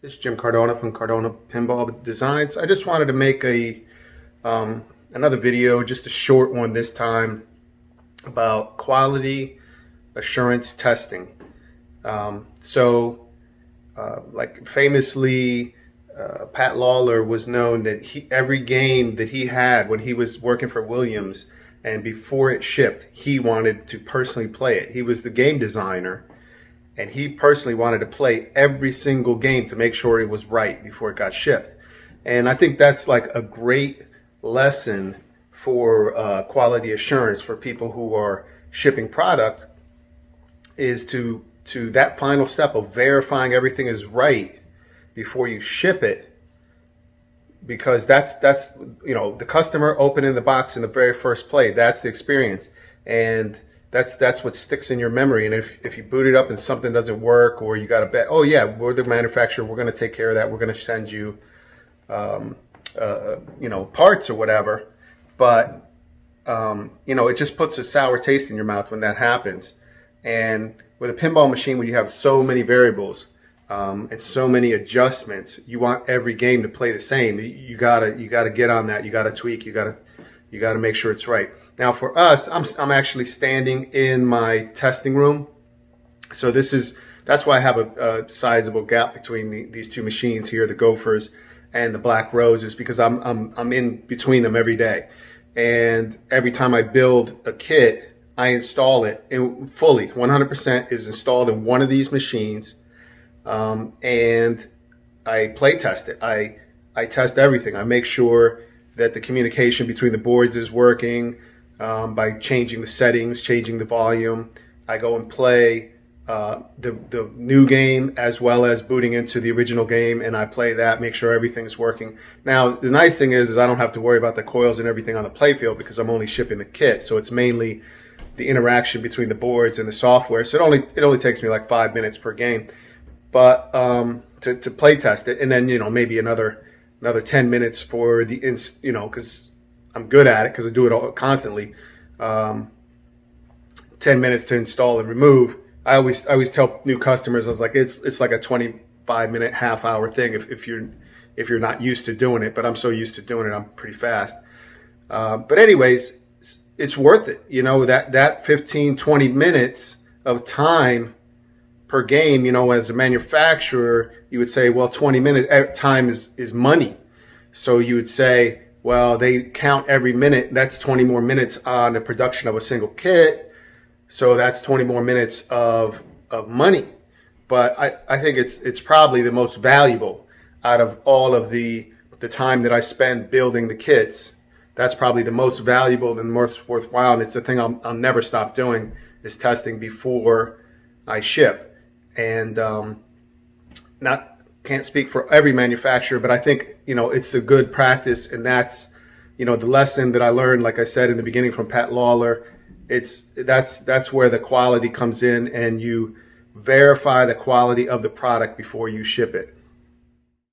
This is Jim Cardona from Cardona Pinball Designs. I just wanted to make another video, just a short one this time, about quality assurance testing. Like famously, Pat Lawler was known that every game that he had when he was working for Williams and before it shipped, he wanted to personally play it. He was the game designer, and he personally wanted to play every single game to make sure it was right before it got shipped. And I think that's like a great lesson for quality assurance for people who are shipping product, is to that final step of verifying everything is right before you ship it, because that's the customer opening the box in the very first play. That's the experience, and that's what sticks in your memory. And if you boot it up and something doesn't work, or you got to bet, oh yeah, we're the manufacturer, we're going to take care of that, we're going to send you parts or whatever, but it just puts a sour taste in your mouth when that happens. And with a pinball machine, when you have so many variables and so many adjustments, you want every game to play the same. You gotta get on that. You gotta tweak. You gotta make sure it's right. Now for us, I'm actually standing in my testing room, so that's why I have a sizable gap between these two machines here, the Gofers and the Black Roses, because I'm in between them every day, and every time I build a kit, I install it fully. 100% is installed in one of these machines, and I play test it. I test everything. I make sure that the communication between the boards is working by changing the settings, changing the volume. I go and play the new game as well as booting into the original game, and I play that, make sure everything's working. Now, the nice thing is I don't have to worry about the coils and everything on the playfield, because I'm only shipping the kit. So it's mainly the interaction between the boards and the software. So it only takes me like 5 minutes per game, but to play test it, and then maybe another 10 minutes for the because I'm good at it, because I do it constantly. 10 minutes to install and remove. I always tell new customers, I was like, it's like a 25-minute, half-hour thing if you're not used to doing it. But I'm so used to doing it, I'm pretty fast. But anyways, it's worth it. That 15-20 minutes of time per game. As a manufacturer, you would say, well, 20 minutes time is money. So you would say, well, they count every minute. That's 20 more minutes on the production of a single kit. So that's 20 more minutes of money. But I think it's probably the most valuable out of all of the time that I spend building the kits. That's probably the most valuable and most worthwhile. And it's the thing I'll never stop doing, is testing before I ship. And can't speak for every manufacturer, but I think it's a good practice, and that's the lesson that I learned, like I said in the beginning, from Pat Lawler. That's where the quality comes in, and you verify the quality of the product before you ship it.